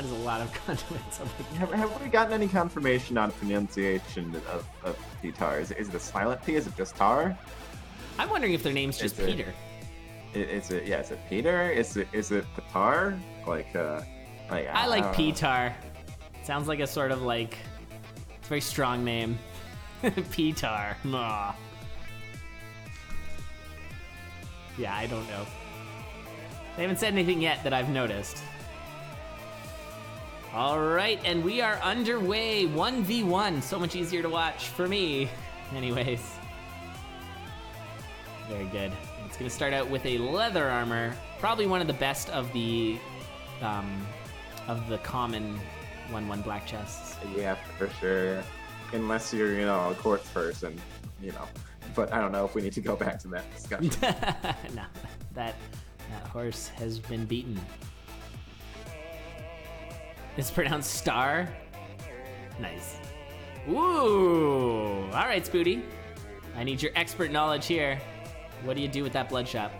That is a lot of conduits. Have we gotten any confirmation on pronunciation of Ptar? Is it a silent P? Is it just Tar? I'm wondering if their name's just Peter. Is it Peter? Is it Ptar? I like Ptar. Sounds like a sort of like, it's a very strong name. Ptar. Aw. Yeah, I don't know. They haven't said anything yet that I've noticed. All right, and we are underway. 1v1, so much easier to watch for me. Anyways. Very good. It's gonna start out with a leather armor, probably one of the best of the common 1/1 black chests. Yeah, for sure. Unless you're, a quartz person, But I don't know if we need to go back to that discussion. No, that horse has been beaten. It's pronounced star. Nice. Ooh! All right, Spooty. I need your expert knowledge here. What do you do with that bloodshot?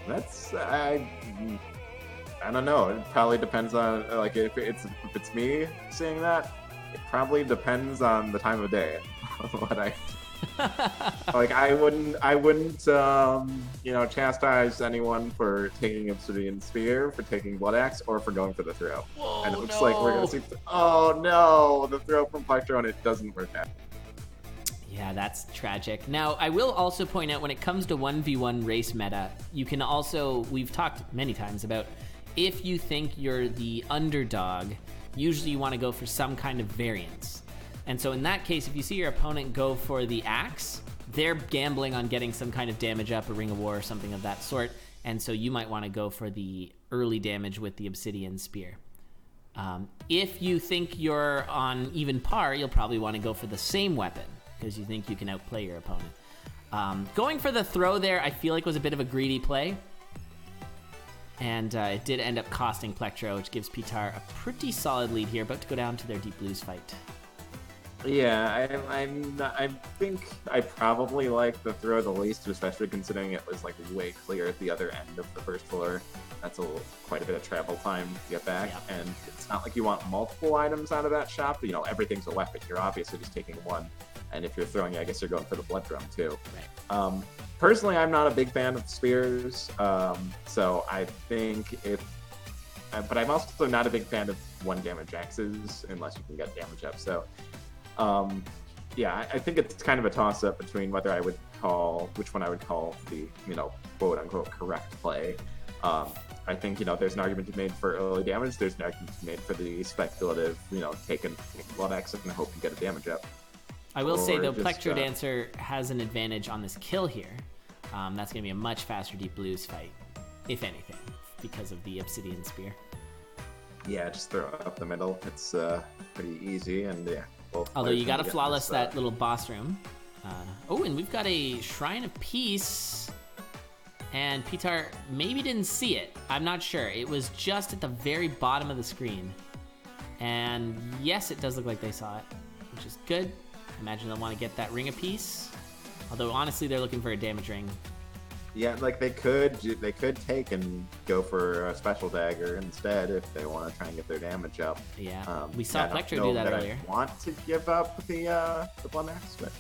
That's I don't know. It probably depends on if it's me seeing that. It probably depends on the time of day. What I wouldn't chastise anyone for taking Obsidian Spear, for taking Blood Axe, or for going for the throw. Whoa, and it looks like we're gonna see. Oh no, the throw from Plectron, it doesn't work out. Yeah, that's tragic. Now, I will also point out when it comes to 1v1 race meta, you can also, we've talked many times about if you think you're the underdog, usually you want to go for some kind of variance. And so in that case, if you see your opponent go for the axe, they're gambling on getting some kind of damage up, a Ring of War or something of that sort, and so you might want to go for the early damage with the Obsidian Spear. If you think you're on even par, you'll probably want to go for the same weapon, because you think you can outplay your opponent. Going for the throw there, I feel like was a bit of a greedy play. And it did end up costing Plectro, which gives Ptar a pretty solid lead here, about to go down to their Deep Blues fight. Yeah, I think I probably like the throw the least, especially considering it was way clear at the other end of the first floor. That's quite a bit of travel time to get back, yeah. And it's not like you want multiple items out of that shop. Everything's a weapon. You're obviously just taking one. And if you're throwing, I guess you're going for the blood drum too. Right. Personally, I'm not a big fan of spears, so I think but I'm also not a big fan of 1 damage axes unless you can get damage up. So, yeah, I think it's kind of a toss-up between which one I would call the quote-unquote correct play. I think there's an argument to be made for early damage. There's an argument to be made for the speculative, take blood axe and hope you get a damage up. I will say, though, Plectrodancer has an advantage on this kill here. That's going to be a much faster Deep Blues fight, if anything, because of the Obsidian Spear. Yeah, just throw it up the middle. It's pretty easy, and yeah. Although you got to flawless that little boss room. And we've got a Shrine of Peace, and Ptar maybe didn't see it. I'm not sure. It was just at the very bottom of the screen. And yes, it does look like they saw it, which is good. I imagine they'll want to get that Ring of Peace. Although, honestly, they're looking for a damage ring. Yeah, they could take and go for a special dagger instead if they want to try and get their damage up. Yeah, we saw Plectro do that earlier. I want to give up the blood axe, but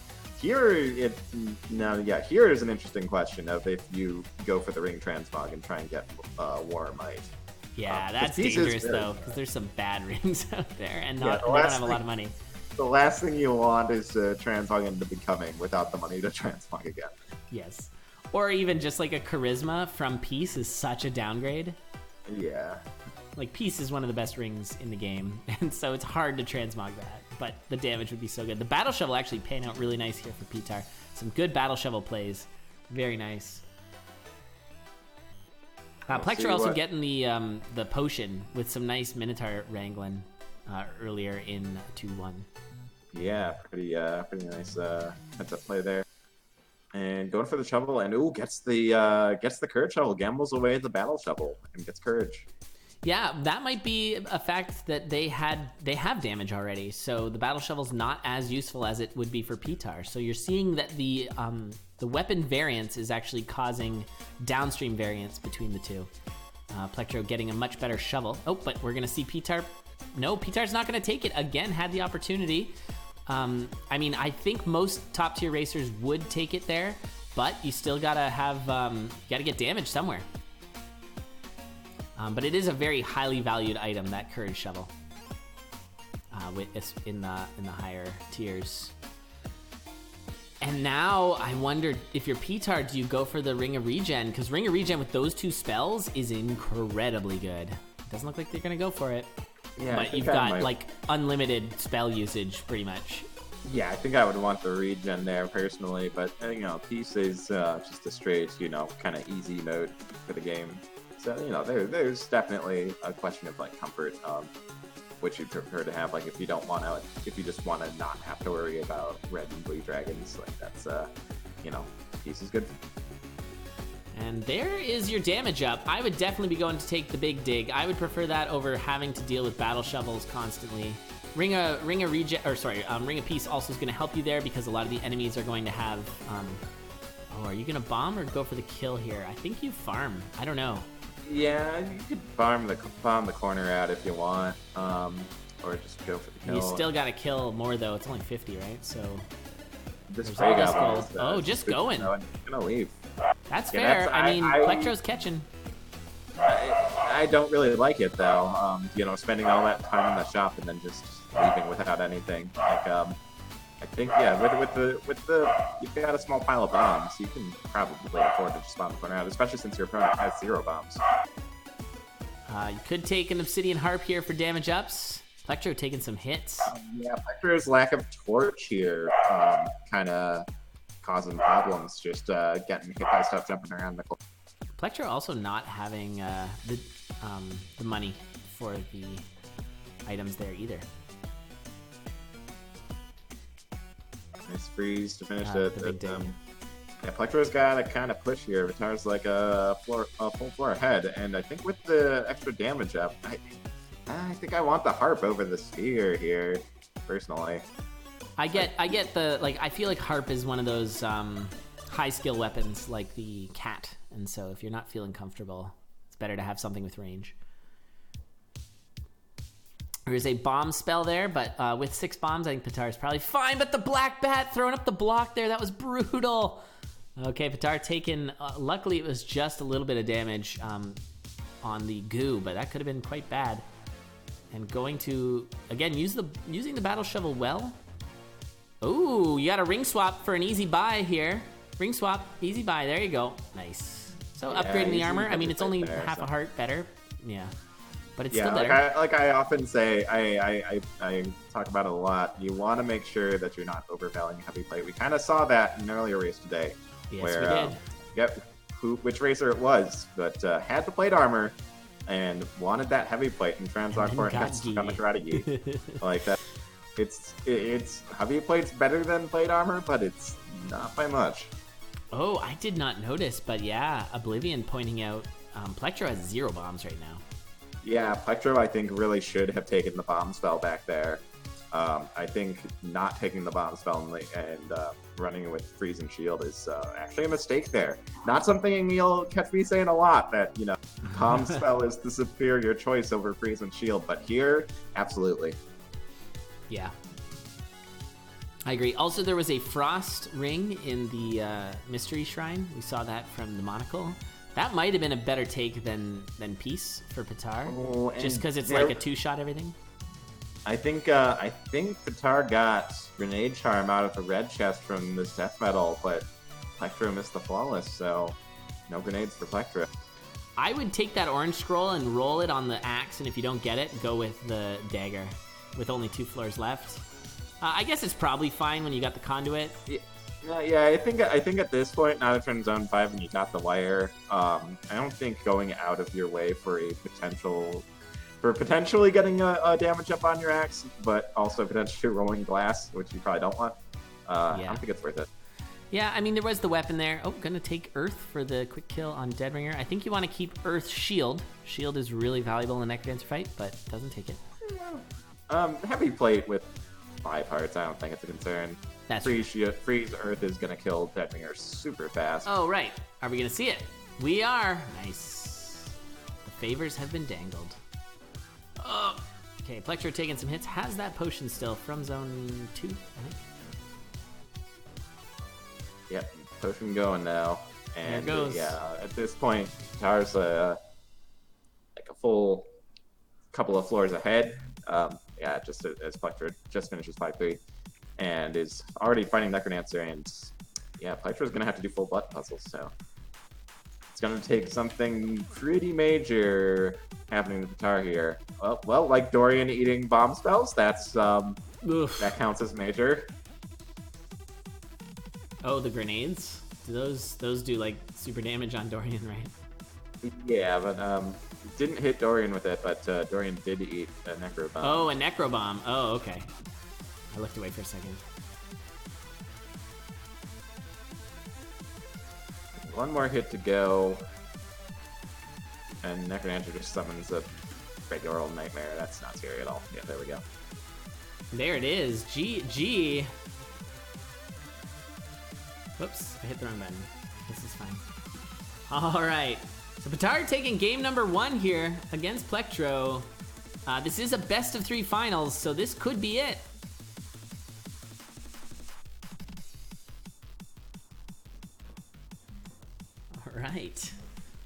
here is an interesting question of if you go for the ring transmog and try and get War Might. Yeah, that's dangerous though, because there's some bad rings out there, and they don't have a lot of money. The last thing you want is to transmog into Becoming without the money to transmog again. Yes. Or even just a Charisma from Peace is such a downgrade. Yeah. Peace is one of the best rings in the game, and so it's hard to transmog that, but the damage would be so good. The Battle Shovel actually paying out really nice here for Ptar. Some good Battle Shovel plays. Very nice. Plectro also getting the potion with some nice Minotaur wrangling earlier in 2-1. Yeah, pretty nice heads-up play there. And going for the shovel, and gets the courage shovel, gambles away the battle shovel, and gets courage. Yeah, that might be a fact that they have damage already, so the battle shovel's not as useful as it would be for Ptar. So you're seeing that the weapon variance is actually causing downstream variance between the two. Plectro getting a much better shovel. Oh, but we're going to see Ptar. No, Ptar's not going to take it. Again, had the opportunity. I mean, I think most top tier racers would take it there, but you still got to have, you got to get damage somewhere. But it is a very highly valued item, that Courage Shovel, in the higher tiers. And now I wonder if you're Ptar, do you go for the Ring of Regen? Because Ring of Regen with those 2 spells is incredibly good. Doesn't look like they're gonna go for it. Yeah, but you've got like unlimited spell usage pretty much. Yeah, I think I would want the regen there personally, but Peace is just a straight, kind of easy mode for the game. So there's definitely a question of like comfort, which you prefer to have. Like if you just want to not have to worry about red and blue dragons, like that's Peace is good. And there is your damage up. I would definitely be going to take the big dig. I would prefer that over having to deal with battle shovels constantly. Ring of Peace also is going to help you there because a lot of the enemies are going to have. Are you going to bomb or go for the kill here? I think you farm. I don't know. Yeah, you could bomb the corner out if you want, or just go for the kill. You still got to kill more though. It's only 50, right? So. Just just going. I'm gonna leave. That's fair. I mean, Plectro's catching. I don't really like it though. Spending all that time in the shop and then just leaving without anything. Like, I think with the you've got a small pile of bombs, you can probably afford to just bomb the corner out, especially since your opponent has 0 bombs. You could take an Obsidian Harp here for damage ups. Plectro taking some hits. Plectro's lack of torch here kind of causing problems, just getting hit by stuff jumping around the corner. Plectro also not having the money for the items there either. Nice freeze to finish it. Plectro's got to kind of push here. Ptar's like a full floor ahead, and I think with the extra damage up, I think I want the harp over the sphere here, personally. I get I feel like harp is one of those high skill weapons like the cat, and so if you're not feeling comfortable, it's better to have something with range. There's a bomb spell there, but with 6 bombs, I think Ptar is probably fine. But the black bat throwing up the block there, that was brutal. Okay, Ptar taken. Luckily, it was just a little bit of damage on the goo, but that could have been quite bad. And going to again using the battle shovel well. Oh, you got a ring swap for an easy buy here. Ring swap, easy buy. There you go. Nice. So upgrading the armor. I mean, it's only half a heart better. Yeah. But it's still better. Like I often say, I talk about it a lot. You want to make sure that you're not overvaluing heavy plate. We kind of saw that in an earlier race today. Yes, where, we did. Which racer it was, but had the plate armor and wanted that heavy plate, and Transoct got stuck on the karate. Like that. It's heavy plate's better than plate armor, but it's not by much. Oh, I did not notice, but yeah, Oblivion pointing out Plectro has 0 bombs right now. Yeah, Plectro, I think, really should have taken the bomb spell back there. I think not taking the bomb spell and running with freeze and shield is actually a mistake there. Not something you'll catch me saying a lot, that, bomb spell is the superior choice over freeze and shield, but here, absolutely. Yeah. I agree. Also, there was a frost ring in the mystery shrine. We saw that from the monocle. That might have been a better take than Peace for Ptar, just because it's like a 2-shot everything. I think Ptar got Grenade Charm out of the red chest from this death metal, but Plectro missed the flawless, so no grenades for Plectro. I would take that orange scroll and roll it on the axe, and if you don't get it, go with the dagger, with only 2 floors left. I guess it's probably fine when you got the conduit. Yeah, I think at this point, now that you're in Zone 5 and you got the wire, I don't think going out of your way for potentially getting a damage up on your axe, but also potentially rolling glass, which you probably don't want. I don't think it's worth it. Yeah, I mean, there was the weapon there. Oh, gonna take Earth for the quick kill on Deadringer. I think you want to keep Earth's Shield. Shield is really valuable in the Necrodancer fight, but doesn't take it. Heavy plate with 5 hearts, I don't think it's a concern. That's Freeze Earth is gonna kill Deadringer super fast. Oh, right. Are we gonna see it? We are. Nice. The favors have been dangled. Oh. Okay, Plectro taking some hits. Has that potion still from zone 2, I think. Yep, potion going now. And there it goes. Yeah, at this point, Ptar's like a full couple of floors ahead. Yeah, just as Plectro just finishes 5-3 and is already fighting Necrodancer, and yeah, Plectro's gonna have to do full button puzzles, so it's gonna take something pretty major happening to Ptar here. Well, like Dorian eating bomb spells, that counts as major. Oh, the grenades? Do those do like super damage on Dorian, right? Yeah, but didn't hit Dorian with it, but Dorian did eat a Necro Bomb. Oh, a Necro Bomb. Oh, okay. I looked away for a second. One more hit to go, and Necrodancer just summons a regular old nightmare. That's not scary at all. Yeah, there we go. There it is. GG. Whoops, I hit the wrong button. This is fine. All right. So Ptar taking game number 1 here against Plectro. This is a best of 3 finals, so this could be it. All right.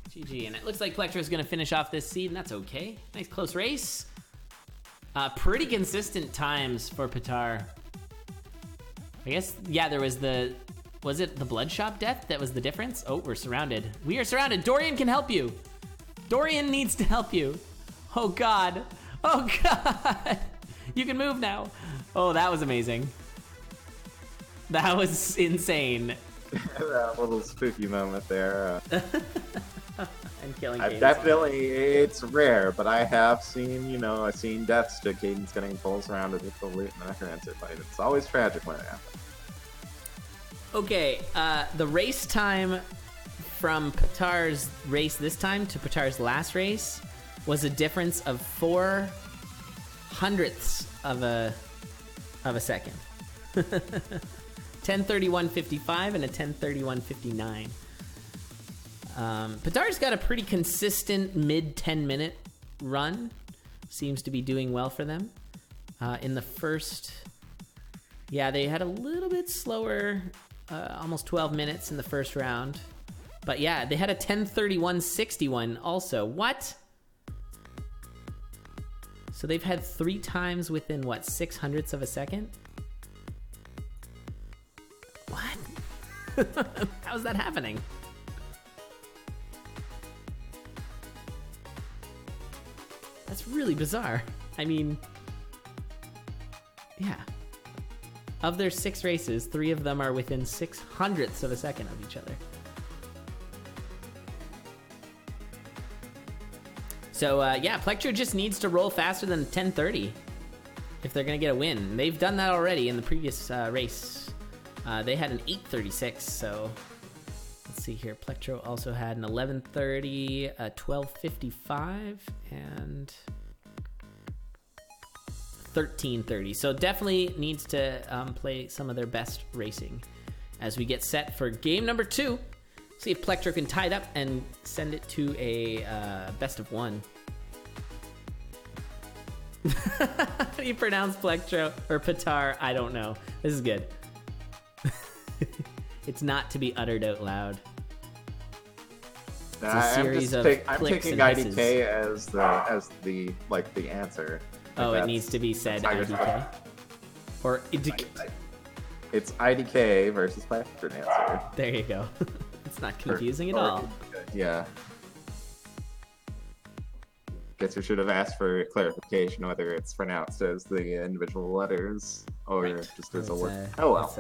GG. And it looks like Plectro's going to finish off this seed, and that's okay. Nice close race. Pretty consistent times for Ptar. I guess, yeah, there was the... Was it the Bloodshop death that was the difference? Oh, we're surrounded. We are surrounded. Dorian can help you. Dorian needs to help you. Oh, God. Oh, God. You can move now. Oh, that was amazing. That was insane. That little spooky moment there. I'm killing I've definitely, it's rare, but I have seen, I've seen deaths to Cadence getting full surrounded with the loot and the Necrodancer fight. It's always tragic when it happens. Okay, the race time from Ptar's race this time to Ptar's last race was a difference of 4 hundredths of a second. 10:31.55 and a 10:31.59. Ptar's got a pretty consistent mid 10-minute run. Seems to be doing well for them. In the first, yeah, they had a little bit slower. Almost 12 minutes in the first round. But yeah, they had a 10:31.61 also. What? So they've had 3 times within, what, 6 hundredths of a second? What? How's that happening? That's really bizarre. I mean, yeah. Of their 6 races, 3 of them are within 6 hundredths of a second of each other. So, yeah, Plectro just needs to roll faster than 10:30 if they're going to get a win. They've done that already in the previous race. They had an 8:36, so let's see here. Plectro also had an 11:30, a 12:55, and 13:30. So definitely needs to play some of their best racing as we get set for game number 2. See if Plectro can tie it up and send it to a best of 1. How do you pronounce Plectro or Ptar? I don't know. This is good. It's not to be uttered out loud. It's a series of I'm clicks taking and IDK as the answer. Oh, it needs to be said IDK? Or it's IDK versus Plectrodancer. There you go. It's not confusing at all. Yeah. Guess we should have asked for clarification whether it's pronounced as the individual letters or just as a word. Oh well.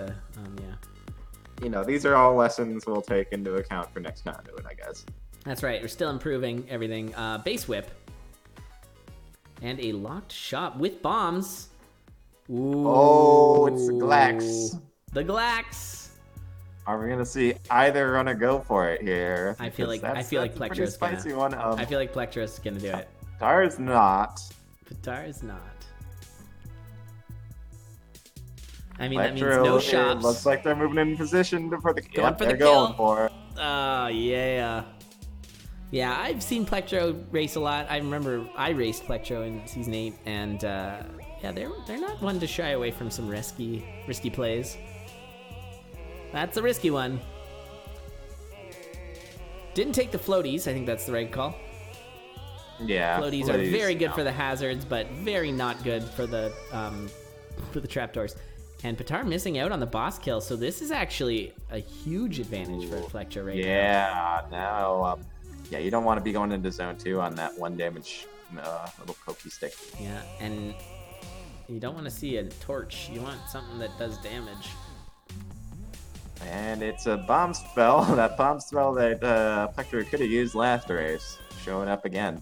Yeah. These are all lessons we'll take into account for next CoNDUIT, I guess. That's right. We're still improving everything. Base whip. And a locked shop with bombs. Ooh. Oh, it's the Glax. The Glax. Are we gonna see either runner go for it here? I feel like Plectro's spicy one. I feel like Plectro's gonna do it. Ptar is not. Ptar is not. I mean, that means no shops. Looks like they're moving in position for the going for the they're kill. Going for it. Oh yeah. Yeah, I've seen Plectro race a lot. I remember I raced Plectro in Season 8, and yeah, they're not one to shy away from some risky plays. That's a risky one. Didn't take the floaties. I think that's the right call. Yeah, Floaties are very good for the hazards, but very not good for the trapdoors. And Ptar missing out on the boss kill, so this is actually a huge advantage for Plectro right now. Yeah, now, yeah, you don't want to be going into zone 2 on that 1 damage little pokey stick. Yeah, and you don't want to see a torch. You want something that does damage. And it's a bomb spell. That bomb spell that Plectro could have used last race, showing up again.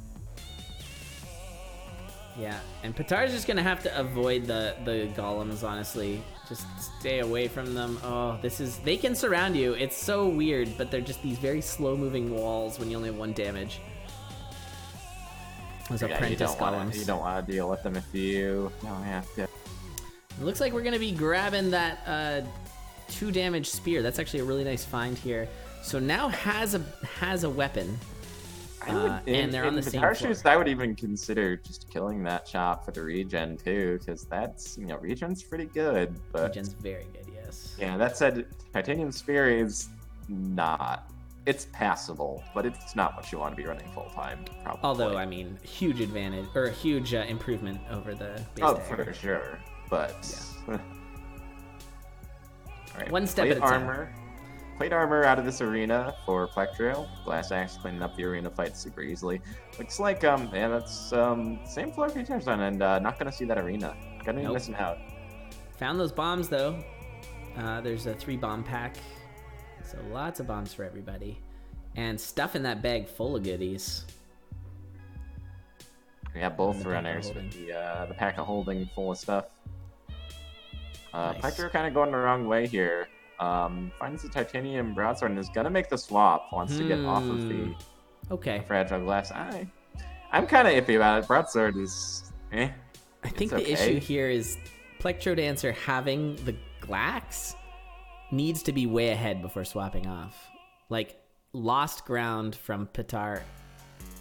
Yeah, and Ptar's just gonna have to avoid the golems, honestly. Just stay away from them. Oh, they can surround you. It's so weird, but they're just these very slow-moving walls when you only have 1 damage. Those apprentice golems. You don't want to deal with them if you don't have to. It looks like we're gonna be grabbing that 2 damage spear. That's actually a really nice find here. So now has a weapon. And they're on the same floor. I would even consider just killing that chop for the regen too, because that's, regen's pretty good. But regen's very good, yes. Yeah, that said, Titanium Spear is not. It's passable, but it's not what you want to be running full time. Probably. Although, I mean, huge advantage or a huge improvement over the base dagger. For sure. But yeah. All right, one step at a time. Plate armor out of this arena for Plectro. Glass Axe cleaning up the arena fight super easily. Looks like, yeah, that's same floor features on, and not gonna see that arena. Gonna be missing out. Found those bombs though. There's a 3 bomb pack, so lots of bombs for everybody, and stuff in that bag full of goodies. Yeah, both runners with the pack of holding full of stuff. Nice. Plectro kind of going the wrong way here. Finds the titanium broadsword and is gonna make the swap. Wants to get off of the fragile glass. I'm kind of iffy about it. Broadsword is I think the issue here is Plectrodancer having the Glax needs to be way ahead before swapping off. Like, lost ground from Ptar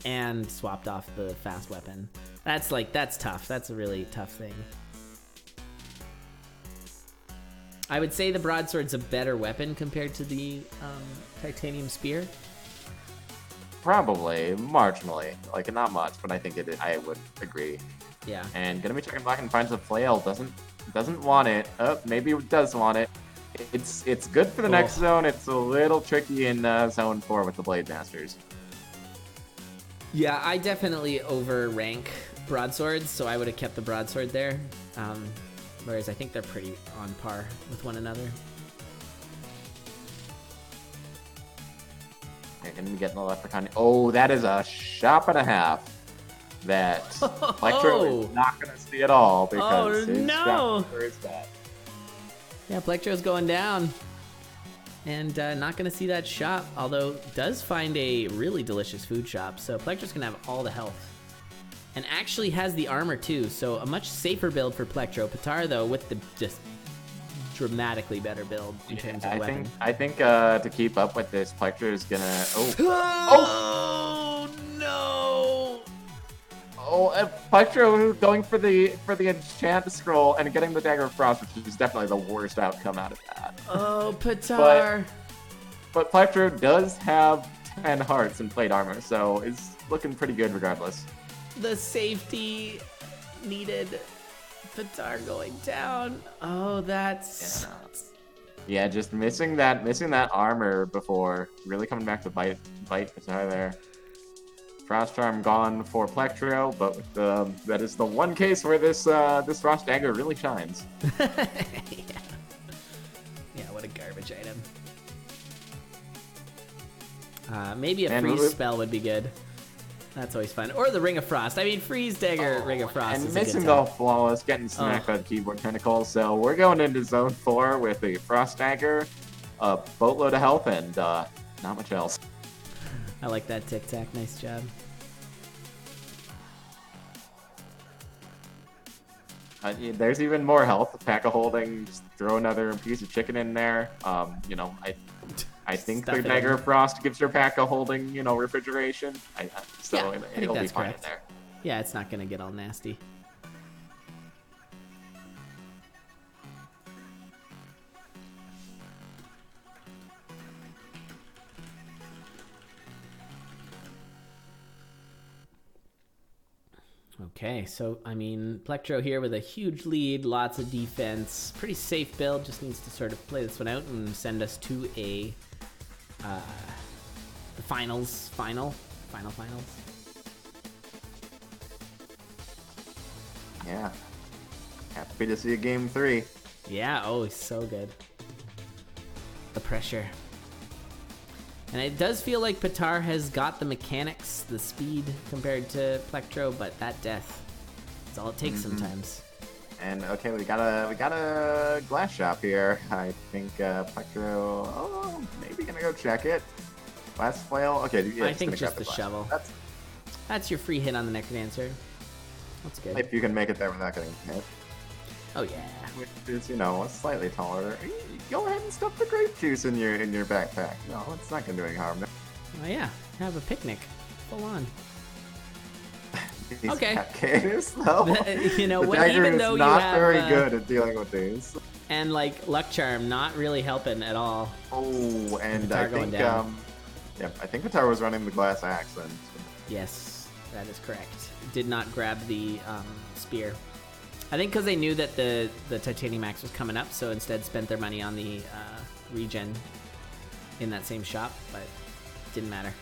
and swapped off the fast weapon. That's tough. That's a really tough thing. I would say the broadsword's a better weapon compared to the titanium spear. Probably, marginally. Like, not much, but I think I would agree. Yeah. And gonna be checking back and finds a flail. Doesn't want it. Oh, maybe it does want it. It's good for the next zone. It's a little tricky in zone 4 with the Blade Masters. Yeah, I definitely overrank broadswords, so I would have kept the broadsword there. Whereas I think they're pretty on par with one another. They're going to be getting the leprechaun. Oh, that is a shot and a half that Plectro is not going to see at all because his shot is bad. Yeah, Plectro's going down. And not going to see that shop, although does find a really delicious food shop. So Plectro's going to have all the health. And actually has the armor too, so a much safer build for Plectro. Ptar, though, with the just dramatically better build in terms of weapon. I think to keep up with this, Plectro is gonna. Oh no! Oh, Plectro going for the enchant scroll and getting the dagger of frost, which is definitely the worst outcome out of that. Oh, Ptar! But Plectro does have 10 hearts in plate armor, so it's looking pretty good regardless. The safety needed. Ptar going down. Oh, that's... Yeah, just missing that armor before really coming back to bite Ptar there. Frost Charm gone for Plectro, but that is the one case where this Frost Dagger really shines. Yeah, what a garbage item. Maybe a freeze spell would be good. That's always fun. Or the Ring of Frost. I mean, Freeze Dagger, Ring of Frost. And missing the flawless, getting smacked by the keyboard tentacles. So we're going into Zone 4 with a Frost Dagger, a boatload of health, and not much else. I like that Tic Tac. Nice job. There's even more health. Pack of holding. Just throw another piece of chicken in there. I think Stuff the it in. Dagger of Frost gives your pack a holding, refrigeration. So Yeah, I think it'll be that's fine in correct. there. Yeah, it's not gonna get all nasty. Okay, so I mean, Plectro here with a huge lead, lots of defense, pretty safe build. Just needs to sort of play this one out and send us to the finals. Yeah. Happy to see a game 3. Yeah, oh, it's so good. The pressure. And it does feel like Ptar has got the mechanics, the speed compared to Plectro, but that death, that's all it takes sometimes. And okay, we got a glass shop here. I think Plectro, maybe gonna go check it. Glass flail. Okay, yeah, I think gonna just grab the glass. shovel. That's your free hit on the Necrodancer. That's good. If you can make it there without getting hit, Oh yeah. which is slightly taller. Go ahead and stuff the grape juice in your backpack. No, it's not gonna do any harm. Oh yeah. Have a picnic. Full on. These Okay. Cactus, though. You know, the dagger even is though you not have, very good at dealing with these. And like Luck Charm, not really helping at all. Oh, and Ptar I going think down. I think Ptar was running the glass axe and Yes, that is correct. Did not grab the spear. I think because they knew that the Titanium Axe was coming up, so instead spent their money on the regen in that same shop, but didn't matter.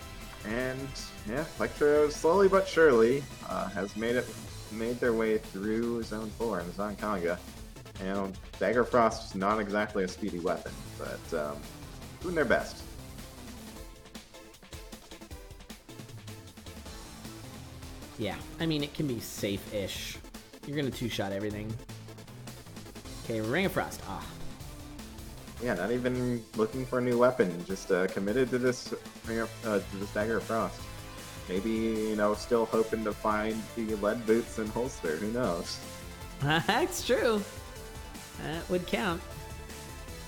And yeah, Plectro slowly but surely has made their way through Zone 4 and Zon Conga. Dagger Frost is not exactly a speedy weapon, but doing their best. Yeah, I mean, it can be safe-ish. You're going to two-shot everything. Okay, Ring of Frost. Ah. Yeah, not even looking for a new weapon, just committed to this Dagger of Frost. Maybe, still hoping to find the lead boots and holster, who knows? That's true. That would count.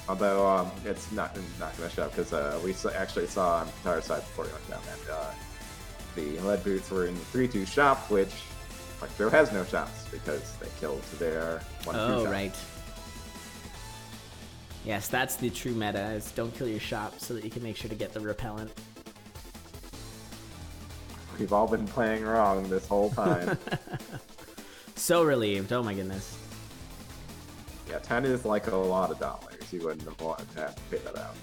Although, it's not going to show, because we actually saw on Ptar's side before we went down that the lead boots were in the 3-2 shop, which Plectro has no shops, because they killed their 1-2 Oh, shop. right. Yes, that's the true meta, is don't kill your shop so that you can make sure to get the repellent. We've all been playing wrong this whole time. So relieved. Oh my goodness. Yeah, 10 is like a lot of dollars. You wouldn't have wanted to have to pay that out.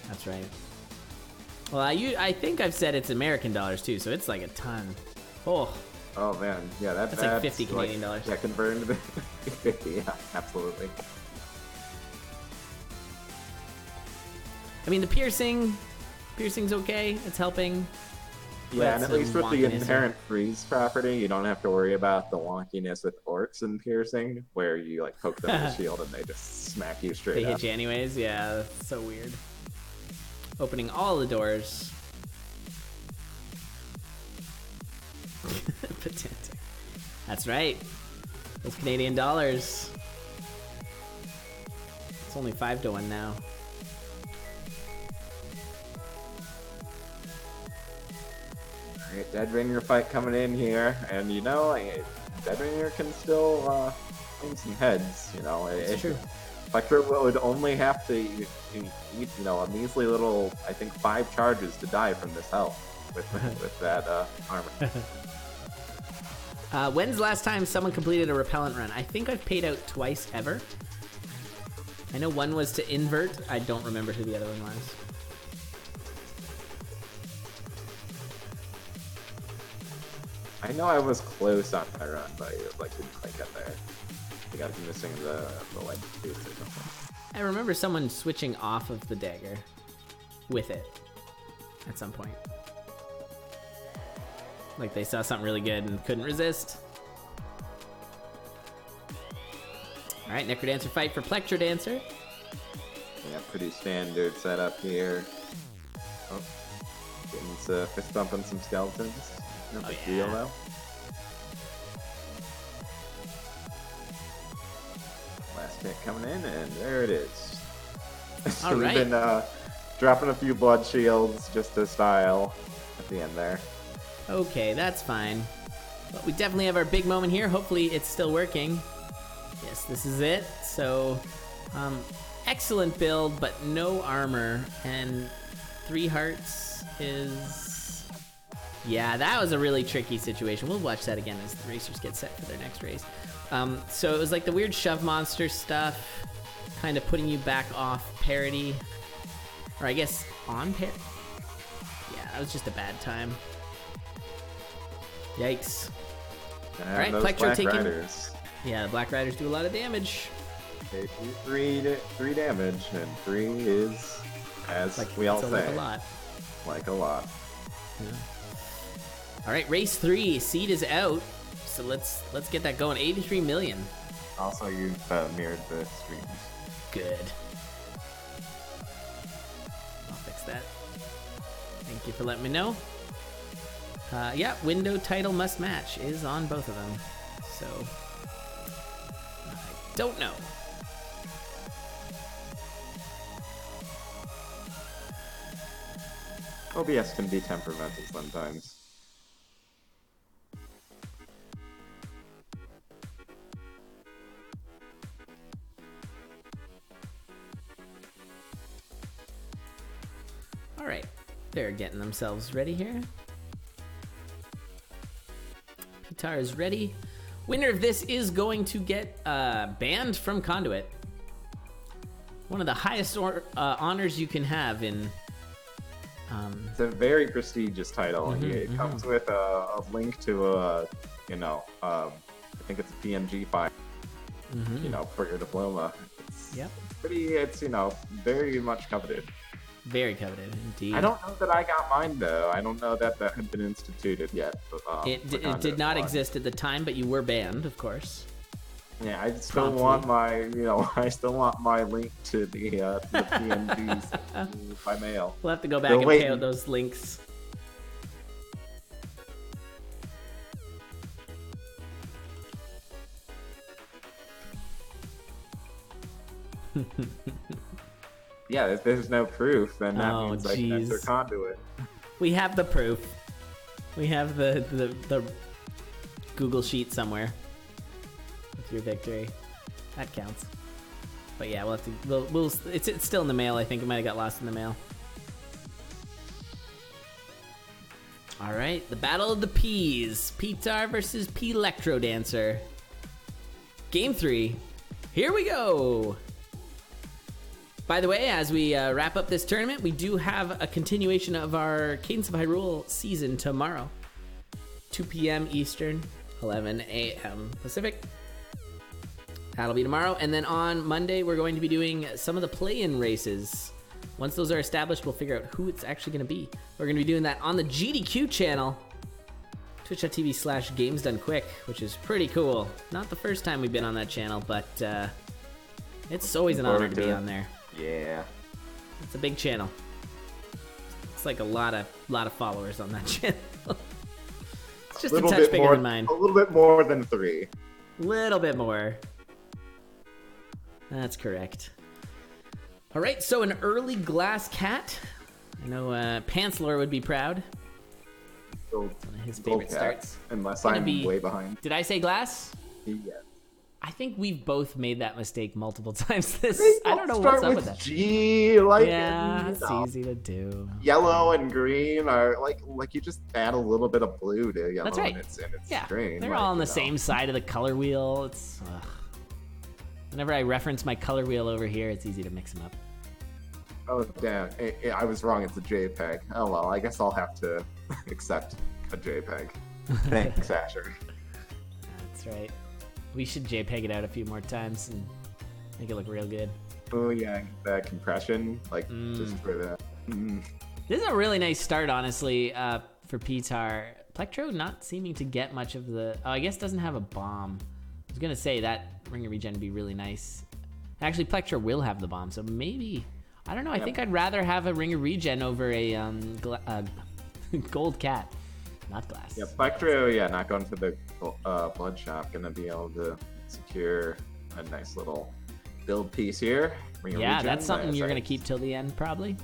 That's right. Well, I think I've said it's American dollars too, so it's like a ton. Oh, Oh man, yeah, that's like 50 Canadian dollars. Yeah, converted to 50. Yeah, absolutely. I mean, the piercing's okay. It's helping. Yeah, and at least with the wonkiness inherent freeze property, you don't have to worry about the wonkiness with orcs and piercing, where you like poke them with a shield and they just smack you straight They up. hit you anyways. Yeah, that's so weird. Opening all the doors. Potential. That's right. Those Canadian dollars. It's only 5-1 now. Alright, Deadbringer fight coming in here, and Deadbringer can still claim some heads. It's true. Plectro would only have to eat, a measly little, I think, 5 charges to die from this health with that armor. When's the last time someone completed a repellent run? I think I've paid out twice ever. I know one was to invert. I don't remember who the other one was. I know I was close on my run, but I didn't quite get there. I think I was missing the like boots or something. I remember someone switching off of the dagger with it at some point. Like they saw something really good and couldn't resist. Alright, Necrodancer fight for Plectrodancer. Yeah, pretty standard setup here. Oh, getting fist bumping some skeletons. No big deal though. Last hit coming in, and there it is. All right. Dropping a few blood shields just to style at the end there. Okay, that's fine. But we definitely have our big moment here. Hopefully it's still working. Yes, this is it. So, excellent build, but no armor. And 3 hearts is... Yeah, that was a really tricky situation. We'll watch that again as the racers get set for their next race. So it was like the weird shove monster stuff, kind of putting you back off parity. Or I guess on parity. Yeah, that was just a bad time. Yikes. And All right, those Plectro Black taking... Riders. Yeah, the Black Riders do a lot of damage. They do 3 damage, and 3 is, as Like, we all say, like a lot. like a lot. Yeah. All right, race 3. Seed is out, so let's get that going. 83 million. Also, you've mirrored the streams. Good. I'll fix that. Thank you for letting me know. Yeah, window title must match is on both of them. So, I don't know. OBS can be temperamental sometimes. All right, they're getting themselves ready here. Ptar is ready. Winner of this is going to get banned from CoNDUIT. One of the highest honors you can have in... It's a very prestigious title. It comes with a link to a, I think it's a PNG file, for your diploma. Yep. It's very much coveted. Very coveted, indeed. I don't know that I got mine, though. I don't know that had been instituted yet. But, it did not exist at the time, but you were banned, of course. Yeah, I still want my, I still want my link to the PNGs by mail. We'll have to go back and pay out those links. Yeah, if there's no proof, then that means I can geez. enter CoNDUIT. We have the proof. We have the Google sheet somewhere with your victory. That counts. But yeah, we'll have to. It's still in the mail. I think it might have got lost in the mail. All right, the Battle of the Peas. Ptar versus Plectrodancer. Game 3. Here we go. By the way, as we wrap up this tournament, we do have a continuation of our Cadence of Hyrule season tomorrow. 2 p.m. Eastern, 11 a.m. Pacific. That'll be tomorrow. And then on Monday, we're going to be doing some of the play-in races. Once those are established, we'll figure out who it's actually going to be. We're going to be doing that on the GDQ channel. Twitch.tv/GamesDoneQuick, which is pretty cool. Not the first time we've been on that channel, but it's always an honor to be on there. Yeah. It's a big channel. It's like a lot of followers on that channel. It's just a touch bigger than mine. A little bit more than 3. Little bit more. That's correct. All right, so an early glass cat. I know Pantslor would be proud. One of his favorite starts. Unless I'm way behind. Did I say glass? Yeah. I think we've both made that mistake multiple times. I don't know what's up with that. G, it's easy to do. Yellow and green are like you just add a little bit of blue to yellow. That's right. And it's green. They're all on the same side of the color wheel. It's whenever I reference my color wheel over here, it's easy to mix them up. Oh damn! I was wrong. It's a JPEG. Oh well, I guess I'll have to accept a JPEG. Thanks, Asher. That's right. We should JPEG it out a few more times and make it look real good. Oh yeah, that compression, just for that. This is a really nice start, honestly, for Ptar. Plectro not seeming to get much of the... Oh, I guess doesn't have a bomb. I was gonna say that ring of regen would be really nice. Actually, Plectro will have the bomb, so maybe... I don't know, I think I'd rather have a ring of regen over a gold cat. Not glass. Yeah, Plectro, not going to the blood shop, gonna be able to secure a nice little build piece here. Yeah, that's something you're gonna keep till the end, probably.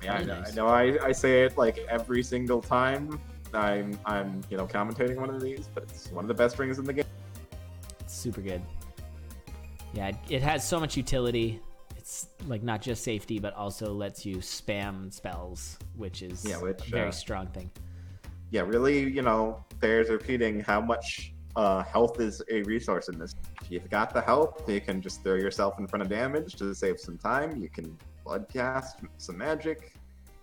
Yeah, Very nice. I know. I say it like every single time I'm commentating one of these, but it's one of the best rings in the game. It's super good. Yeah, it has so much utility. It's like not just safety, but also lets you spam spells, which is a very strong thing. Yeah, really, there's repeating how much health is a resource in this. If you've got the health, you can just throw yourself in front of damage to save some time. You can blood cast some magic,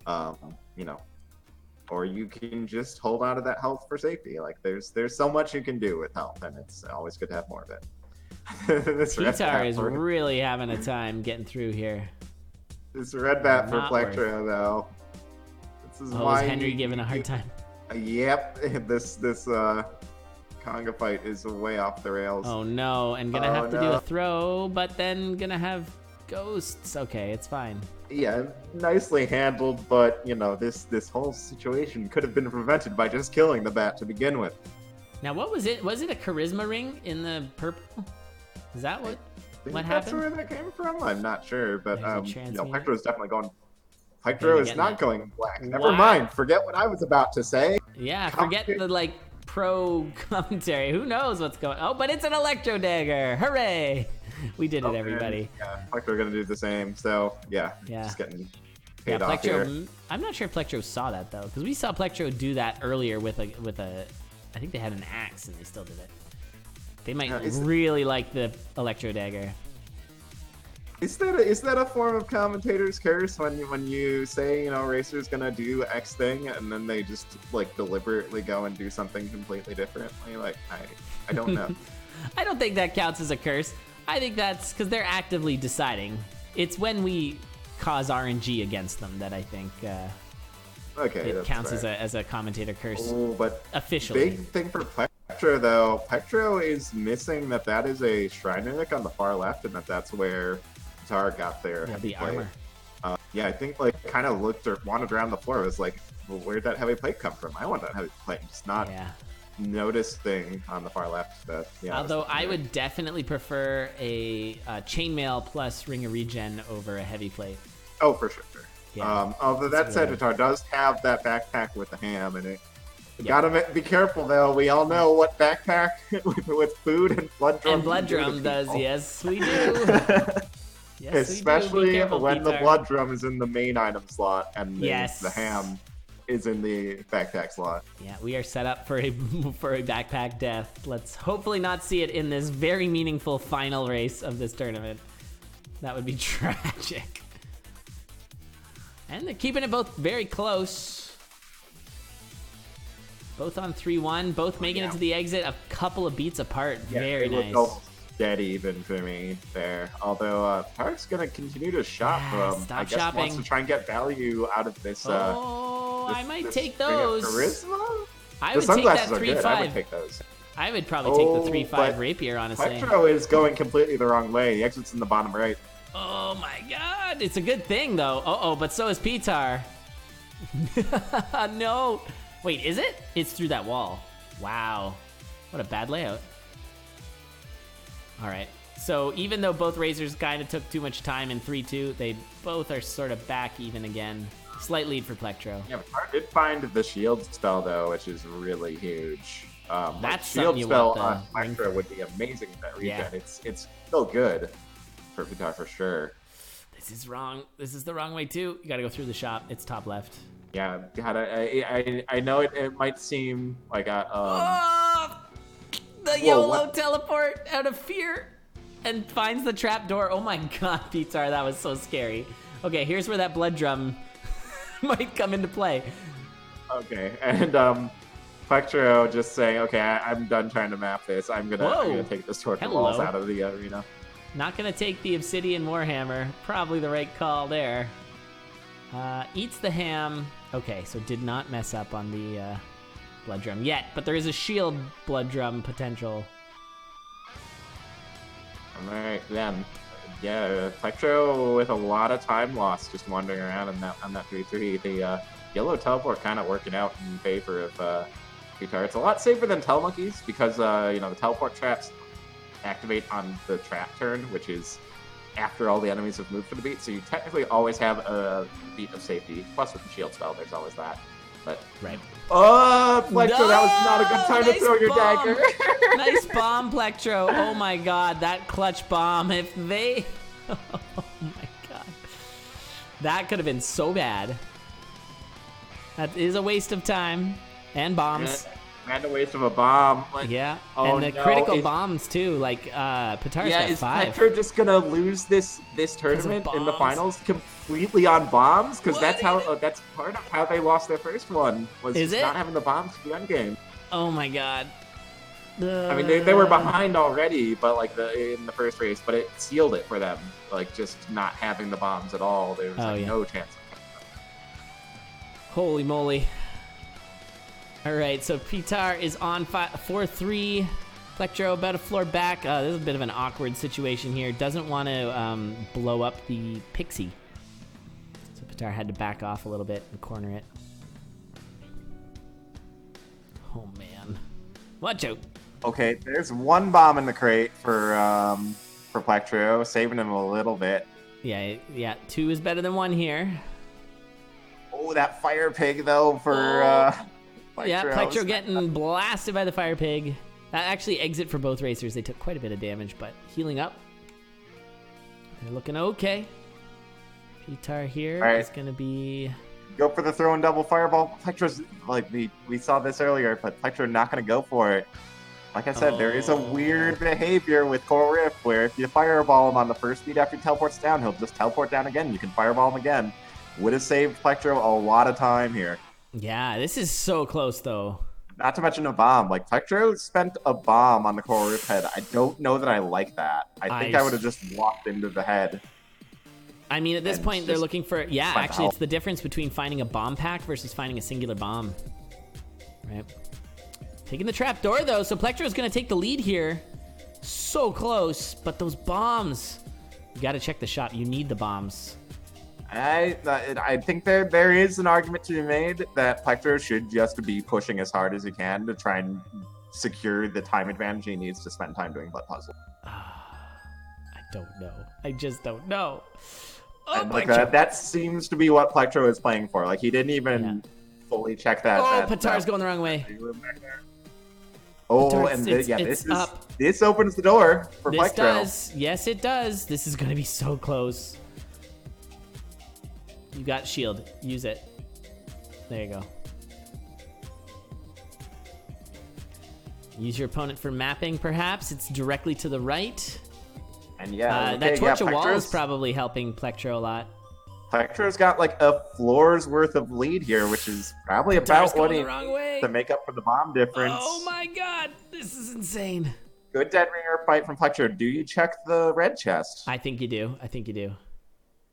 or you can just hold on to that health for safety. Like there's so much you can do with health, and it's always good to have more of it. Ptar is really having a time getting through here. This red bat for Plectro, though. This is is Henry giving a hard time? Yep, this conga fight is way off the rails. Oh no, and gonna have to do a throw, but then gonna have ghosts. Okay, it's fine. Yeah, nicely handled, but this whole situation could have been prevented by just killing the bat to begin with. Now, what was it? Was it a charisma ring in the purple? Is that what happened? That's where that came from. I'm not sure, but Plectro is definitely going. Plectro is not going black. Never mind. Forget what I was about to say. Yeah, forget the pro commentary. Who knows what's going? Oh, but it's an electro dagger! Hooray! We did it, everybody. Yeah, Plectro gonna do the same. So just getting paid off here. I'm not sure if Plectro saw that though, because we saw Plectro do that earlier with a. I think they had an axe and they still did it. They might really like the electro dagger. Is that a form of commentator's curse when you say racer's gonna do X thing and then they just deliberately go and do something completely differently? I don't know. I don't think that counts as a curse. I think that's because they're actively deciding. It's when we cause RNG against them that I think it counts as a commentator curse. Oh, but officially. Big thing for Plectro though. Plectro is missing that is a Shriner Nick on the far left, and that's where Ptar got their heavy plate. Armor. I think kind of looked or wandered around the floor. It was like, well, where'd that heavy plate come from? I want that heavy plate. Just not notice thing on the far left. Although I would definitely prefer a chainmail plus ring of regen over a heavy plate. Oh, for sure. Yeah, although that said, Ptar does have that backpack with the ham in it. Gotta be careful though. We all know what backpack with food and blood drum. And blood drum does. Yes, we do. Yes, especially careful, when Ptar. the blood drum is in the main item slot and the ham is in the backpack slot. Yeah, we are set up for a backpack death. Let's hopefully not see it in this very meaningful final race of this tournament. That would be tragic. And they're keeping it both very close. Both on 3-1, both making it to the exit a couple of beats apart. Very nice. Dead even for me there. Although Ptar's gonna continue to shop. I guess shopping. Wants to try and get value out of this. I might take those. Charisma? I would take that 3-5. I would take those. I would probably take the 3-5 rapier, honestly. Plectro is going completely the wrong way. The exit's in the bottom right. Oh my god, it's a good thing though. But so is Ptar. No. Wait, is it? It's through that wall. Wow. What a bad layout. All right. So even though both racers kind of took too much time in 3-2, they both are sort of back even again. Slight lead for Plectro. Yeah, but Ptar did find the shield spell though, which is really huge. That shield spell on Plectro would be amazing in that regen. Yeah. It's still good for Ptar for sure. This is wrong. This is the wrong way too. You gotta go through the shop. It's top left. Yeah, I know it might seem like the YOLO teleport out of fear and finds the trap door. Oh my god, Ptar, that was so scary. Okay, here's where that blood drum might come into play. Okay, and Plectro just saying, okay, I'm done trying to map this. I'm gonna take this toward the walls out of the arena. Not gonna take the Obsidian Warhammer. Probably the right call there. Eats the ham. Okay, so did not mess up on the blood drum yet, but there is a shield blood drum potential. All right, then. Yeah, Plectro with a lot of time lost just wandering around on that 3-3. The yellow teleport kind of working out in favor of Ptar. It's a lot safer than Telemonkeys because the teleport traps activate on the trap turn, which is after all the enemies have moved for the beat, so you technically always have a beat of safety. Plus with the shield spell, there's always that. But Right. oh, Plectro, that was not a good time to Nice throw your bomb. dagger. Nice bomb, Plectro. Oh my god, that clutch bomb. If they... Oh my god. That could have been so bad. That is a waste of time. And bombs. And a waste of a bomb. Like, Yeah, oh, and the no, critical bombs too. Like Ptar's got 5. Is Plectro just gonna lose this tournament in the bombs? finals completely on bombs? Because that's how that's part of how they lost their first one, was Is just it? not having the bombs for the end game. Oh my god. I mean, they were behind already, but like in the first race, but it sealed it for them. Like just not having the bombs at all, there was no chance. Holy moly. All right, so Ptar is on 4-3. Plectro about a floor back. This is a bit of an awkward situation here. Doesn't want to blow up the pixie. So Ptar had to back off a little bit and corner it. Oh, man. Watch out. Okay, there's one bomb in the crate for Plectro, saving him a little bit. Yeah, 2 is better than 1 here. Oh, that fire pig, though, for Plectro. Yeah, Plectro getting blasted by the fire pig. That actually exit for both racers. They took quite a bit of damage, but healing up. They're looking okay. Ptar here is going to be... Go for the throw and double fireball. Plectro's, like, we saw this earlier, but Plectro not going to go for it. Like I said, there is a weird behavior with Coral Rift where if you fireball him on the first beat after he teleports down, he'll just teleport down again. You can fireball him again. Would have saved Plectro a lot of time here. Yeah, this is so close, though. Not to mention a bomb. Like, Plectro spent a bomb on the Coral Rift head. I don't know that I like that. I think I would have just walked into the head. I mean, at this point, they're looking for... Yeah, actually, it's the difference between finding a bomb pack versus finding a singular bomb. Right. Taking the trap door, though, so Plectro's going to take the lead here. So close, but those bombs... You got to check the shot. You need the bombs. I think there is an argument to be made that Plectro should just be pushing as hard as he can to try and secure the time advantage he needs to spend time doing Blood Puzzle. I don't know. I just don't know. Oh, and like that seems to be what Plectro is playing for. Like, he didn't even fully check that. Oh, Ptar's going the wrong way. Oh, Ptar, and this opens the door for Plectro. This does. Yes, it does. This is going to be so close. You got shield. Use it. There you go. Use your opponent for mapping, perhaps. It's directly to the right. And yeah, that torch of wall is probably helping Plectro a lot. Plectro's got like a floor's worth of lead here, which is probably about what he needs to make up for the bomb difference. Oh my god, this is insane. Good Dead Ringer fight from Plectro. Do you check the red chest? I think you do.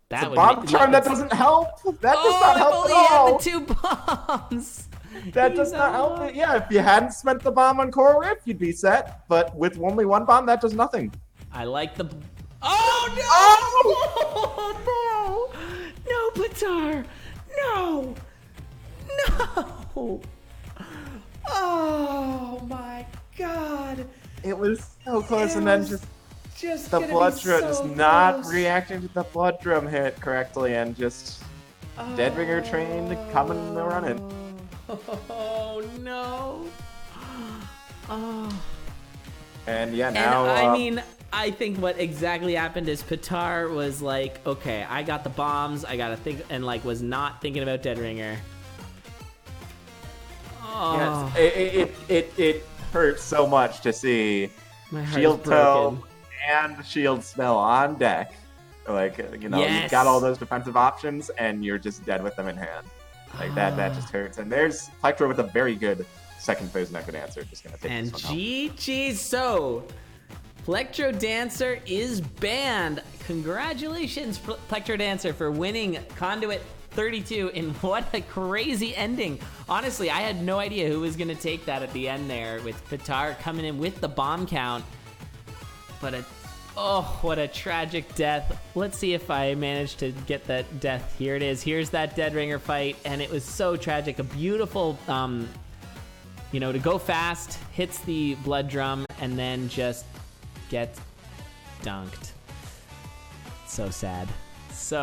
That bomb charm that doesn't help. That does not help at all. He had the 2 bombs. That does not help. Yeah, if you hadn't spent the bomb on Coral Rift, you'd be set. But with only 1 bomb, that does nothing. I like the... Oh, no! Oh, no! No, Ptar! No! No! Oh, my God! It was so close, and then just the blood drum, just not reacting to the blood drum hit correctly, and just Dead Ringer train coming and running. Oh, no! Oh... And yeah, now... And I mean, I think what exactly happened is Ptar was like, okay, I got the bombs, I gotta think, and like was not thinking about Dead Ringer. Oh. Yes, it hurts so much to see Shield Toe and Shield Spell on deck. Like, you know, you've got all those defensive options, and you're just dead with them in hand. Like, that just hurts. And there's Plectro with a very good second phase Necrodancer. Just gonna take and this one home. GG, so Plectrodancer is banned. Congratulations, Plectrodancer, for winning CoNDUIT 32, and what a crazy ending. Honestly, I had no idea who was gonna take that at the end there, with Ptar coming in with the bomb count. But what a tragic death. Let's see if I managed to get that death. Here it is. Here's that Dead Ringer fight, and it was so tragic. A beautiful, you know, to go fast, hits the blood drum, and then just gets dunked. So sad. So